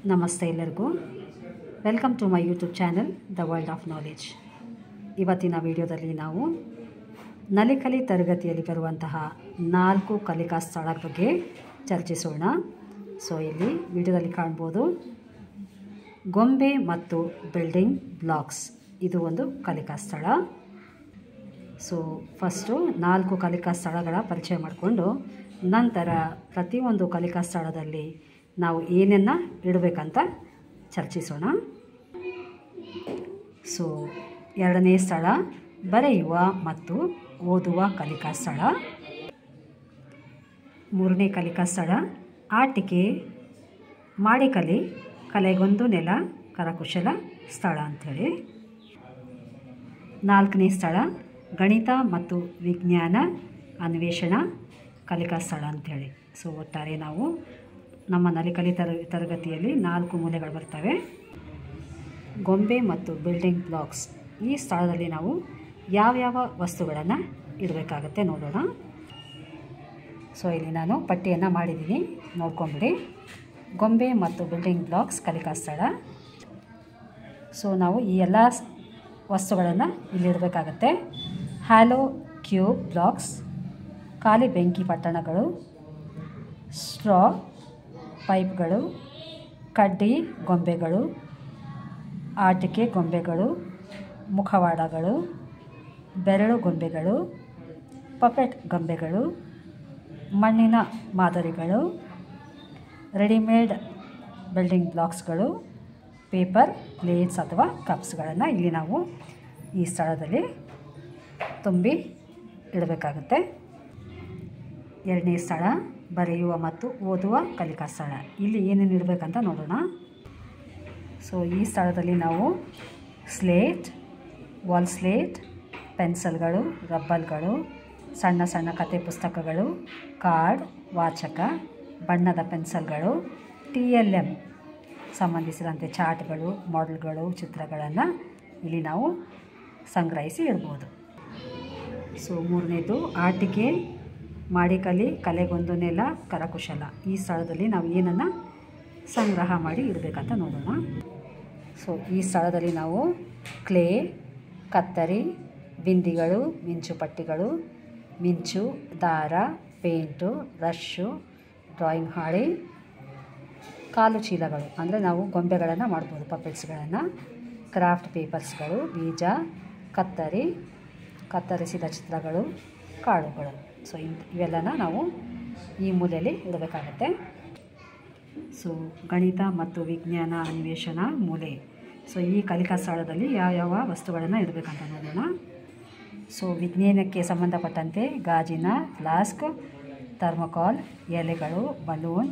ನಮಸ್ತೆ ಎಲ್ಲರಿಗೂ. Welcome to my YouTube channel the world of knowledge. ಇವತ್ತಿನ ವಿಡಿಯೋದಲ್ಲಿ ನಾವು ನಲಿಕಲಿ ತರಗತಿಯಲ್ಲಿ ಬರುವಂತಹ 4 ಕಲಿಕಾ ಸ್ಥಳಗಳ ಬಗ್ಗೆ ಚರ್ಚಿಸೋಣ. ಇಲ್ಲಿ ವಿಡಿಯೋದಲ್ಲಿ ಕಾಣ್ಬೋದು ಗೊಂಬೆ ಮತ್ತು ಬಿಲ್ಡಿಂಗ್ ಬ್ಲಾಕ್ಸ್. ಇದು ಒಂದು ಕಲಿಕಾ ಸ್ಥಳ. ಫಸ್ಟು 4 ಕಲಿಕಾ ಸ್ಥಳಗಳ ಪರಿಚಯ ಮಾಡಿಕೊಂಡು ನಂತರ ಪ್ರತಿಯೊಂದು ಕಲಿಕಾ ಸ್ಥಳದಲ್ಲಿ ನಾವು ಏನನ್ನು ಇಡಬೇಕಂತ ಚರ್ಚಿಸೋಣ. ಎರಡನೇ ಸ್ಥಳ ಬರೆಯುವ ಮತ್ತು ಓದುವ ಕಲಿಕಾ ಸ್ಥಳ. ಮೂರನೇ ಕಲಿಕಾ ಸ್ಥಳ ಆಟಿಕೆ ಮಾಡಿಕಲಿ ಕಲೆಗೊಂದು ನೆಲ ಕರಕುಶಲ ಸ್ಥಳ ಅಂಥೇಳಿ. 4ನೇ ಸ್ಥಳ ಗಣಿತ ಮತ್ತು ವಿಜ್ಞಾನ ಅನ್ವೇಷಣಾ ಕಲಿಕಾ ಸ್ಥಳ ಅಂಥೇಳಿ. ಒಟ್ಟಾರೆ ನಾವು ನಮ್ಮ ನಲಿಕಲಿ ತರಗತಿಯಲ್ಲಿ 4 ಮೂಲೆಗಳು ಬರ್ತವೆ. ಗೊಂಬೆ ಮತ್ತು ಬಿಲ್ಡಿಂಗ್ ಬ್ಲಾಕ್ಸ್. ಈ ಸ್ಥಳದಲ್ಲಿ ನಾವು ಯಾವ್ಯಾವ ವಸ್ತುಗಳನ್ನು ಇಡಬೇಕಾಗತ್ತೆ ನೋಡೋಣ. ಇಲ್ಲಿ ನಾನು ಪಟ್ಟಿಯನ್ನು ಮಾಡಿದ್ದೀನಿ, ನೋಡ್ಕೊಂಬಿಡಿ. ಗೊಂಬೆ ಮತ್ತು ಬಿಲ್ಡಿಂಗ್ ಬ್ಲಾಕ್ಸ್ ಕಲಿಕಾ ಸ್ಥಳ. ನಾವು ಈ ಎಲ್ಲ ವಸ್ತುಗಳನ್ನು ಇಲ್ಲಿಡಬೇಕಾಗತ್ತೆ. ಹ್ಯಾಲೋ ಕ್ಯೂಬ್ ಬ್ಲಾಕ್ಸ್, ಖಾಲಿ ಬೆಂಕಿ ಪಟ್ಟಣಗಳು, ಸ್ಟ್ರಾ ಪೈಪ್ಗಳು, ಕಡ್ಡಿ ಗೊಂಬೆಗಳು, ಆಟಿಕೆ ಗೊಂಬೆಗಳು, ಮುಖವಾಡಗಳು, ಬೆರಳು ಗೊಂಬೆಗಳು, ಪಪೆಟ್ ಗೊಂಬೆಗಳು, ಮಣ್ಣಿನ ಮಾದರಿಗಳು, ರೆಡಿಮೇಡ್ ಬಿಲ್ಡಿಂಗ್ ಬ್ಲಾಕ್ಸ್ಗಳು, ಪೇಪರ್ ಪ್ಲೇಟ್ಸ್ ಅಥವಾ ಕಪ್ಸ್ಗಳನ್ನು ಇಲ್ಲಿ ನಾವು ಈ ಸ್ಥಳದಲ್ಲಿ ತುಂಬಿ ಇಡಬೇಕಾಗುತ್ತೆ. ಎರಡನೇ ಸ್ಥಳ ಬರೆಯುವ ಮತ್ತು ಓದುವ ಕಲಿಕಾ ಸ್ಥಳ. ಇಲ್ಲಿ ಏನೇನು ಇಡಬೇಕಂತ ನೋಡೋಣ. ಈ ಸ್ಥಳದಲ್ಲಿ ನಾವು ಸ್ಲೇಟ್, ವಾಲ್ ಸ್ಲೇಟ್, ಪೆನ್ಸಿಲ್ಗಳು, ರಬ್ಬಲ್ಗಳು, ಸಣ್ಣ ಸಣ್ಣ ಕತೆ ಪುಸ್ತಕಗಳು, ಕಾರ್ಡ್, ವಾಚಕ, ಬಣ್ಣದ ಪೆನ್ಸಿಲ್ಗಳು, TLM ಸಂಬಂಧಿಸಿದಂತೆ ಚಾರ್ಟ್ಗಳು, ಮಾಡೆಲ್ಗಳು, ಚಿತ್ರಗಳನ್ನು ಇಲ್ಲಿ ನಾವು ಸಂಗ್ರಹಿಸಿ ಇಡ್ಬೋದು. ಮೂರನೇದು ಆಟಿಕೆ ಮಾಡಿಕಲಿ ಕಲೆಗೊಂದು ನೆಲ ಕರಕುಶಲ. ಈ ಸ್ಥಳದಲ್ಲಿ ನಾವು ಏನನ್ನು ಸಂಗ್ರಹ ಮಾಡಿ ಇಡಬೇಕಂತ ನೋಡೋಣ. ಈ ಸ್ಥಳದಲ್ಲಿ ನಾವು ಕ್ಲೇ, ಕತ್ತರಿ, ಬಿಂದಿಗಳು, ಮಿಂಚು ಪಟ್ಟಿಗಳು, ಮಿಂಚು, ದಾರ, ಪೇಂಟು, ಬ್ರಷು, ಡ್ರಾಯಿಂಗ್ ಹಾಳೆ, ಕಾಲು ಚೀಲಗಳು ಅಂದರೆ ನಾವು ಗೊಂಬೆಗಳನ್ನು ಮಾಡ್ಬೋದು, ಪಪೆಟ್ಸ್ಗಳನ್ನು, ಕ್ರಾಫ್ಟ್ ಪೇಪರ್ಸ್ಗಳು, ಬೀಜ, ಕತ್ತರಿಸಿದ ಚಿತ್ರಗಳು, ಕಾಳುಗಳು. ಇವೆಲ್ಲನ ನಾವು ಈ ಮೂಲೆಯಲ್ಲಿ ಇಡಬೇಕಾಗತ್ತೆ. ಗಣಿತ ಮತ್ತು ವಿಜ್ಞಾನ ಅನ್ವೇಷಣಾ ಮೂಲೆ. ಈ ಕಲಿಕಾ ಸ್ಥಳದಲ್ಲಿ ಯಾವ ವಸ್ತುಗಳನ್ನು ಇಡಬೇಕಂತ ನೋಡೋಣ. ವಿಜ್ಞಾನಕ್ಕೆ ಸಂಬಂಧಪಟ್ಟಂತೆ ಗಾಜಿನ ಫ್ಲಾಸ್ಕ್, ಥರ್ಮೋಕಾಲ್, ಎಲೆಗಳು, ಬಲೂನ್,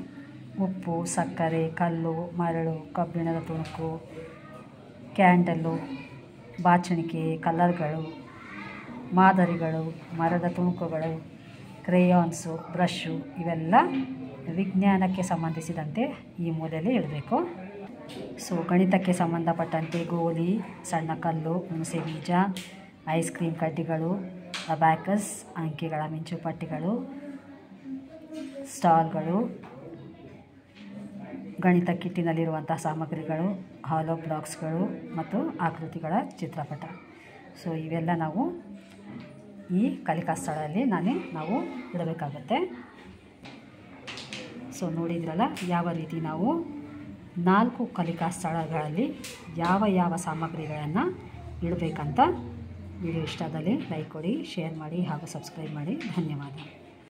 ಉಪ್ಪು, ಸಕ್ಕರೆ, ಕಲ್ಲು, ಮರಳು, ಕಬ್ಬಿಣದ ತುಣುಕು, ಕ್ಯಾಂಡಲ್ಲು, ಬಾಚಣಿಕೆ, ಕಲರ್ಗಳು, ಮಾದರಿಗಳು, ಮರದ ತುಣುಕುಗಳು, ಕ್ರೇಯಾನ್ಸು, ಬ್ರಷು, ಇವೆಲ್ಲ ವಿಜ್ಞಾನಕ್ಕೆ ಸಂಬಂಧಿಸಿದಂತೆ ಈ ಮೂಲೆಯಲ್ಲಿ ಇಡಬೇಕು. ಗಣಿತಕ್ಕೆ ಸಂಬಂಧಪಟ್ಟಂತೆ ಗೋಲಿ, ಸಣ್ಣ ಕಲ್ಲು, ಹುಣಸೆ ಬೀಜ, ಐಸ್ ಕ್ರೀಮ್ ಕಡ್ಡಿಗಳು, ಅಬ್ಯಾಕಸ್, ಅಂಕೆಗಳ ಮಿಂಚು ಪಟ್ಟಿಗಳು, ಸ್ಟಾಲ್ಗಳು, ಗಣಿತ ಕಿಟ್ಟಿನಲ್ಲಿರುವಂತಹ ಸಾಮಗ್ರಿಗಳು, ಹಾಲೋ ಬ್ಲಾಕ್ಸ್ಗಳು ಮತ್ತು ಆಕೃತಿಗಳ ಚಿತ್ರಪಟ. ಇವೆಲ್ಲ ನಾವು ಈ ಕಲಿಕಾ ಸ್ಥಳದಲ್ಲಿ ನಾವು ಇಡಬೇಕಾಗುತ್ತೆ. ನೋಡಿದ್ರಲ್ಲ ಯಾವ ರೀತಿ ನಾವು 4 ಕಲಿಕಾ ಸ್ಥಳಗಳಲ್ಲಿ ಯಾವ ಸಾಮಗ್ರಿಗಳನ್ನು ಇಡಬೇಕಂತ. ವಿಡಿಯೋ ಇಷ್ಟ ಆದಲ್ಲಿ ಲೈಕ್ ಕೊಡಿ, ಶೇರ್ ಮಾಡಿ ಹಾಗೂ ಸಬ್ಸ್ಕ್ರೈಬ್ ಮಾಡಿ. ಧನ್ಯವಾದ.